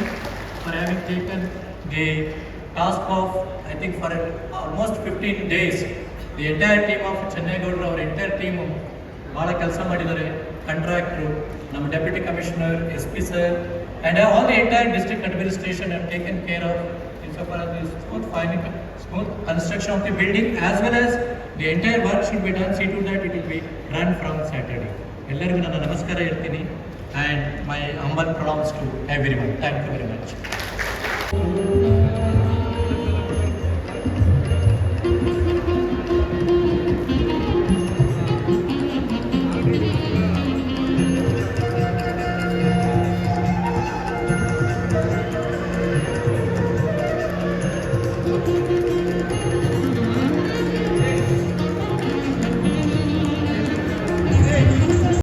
Speaker 4: for having taken the task of, I think, for almost 15 days. The entire team of Chennaigaudru, our entire team, ಭಾಳ ಕೆಲಸ ಮಾಡಿದ್ದಾರೆ. ಕಾಂಟ್ರಾಕ್ಟ್ರು, ನಮ್ಮ deputy commissioner, SP sir, and all the entire district administration have taken care of insofar as the smooth construction of the building, as well as the entire work should be done. See to that it will be run from Saturday. ಎಲ್ಲರಿಗೂ ನನ್ನ ನಮಸ್ಕಾರ ಹೇಳ್ತೀನಿ. And my humble pranams to everyone. Thank you very much.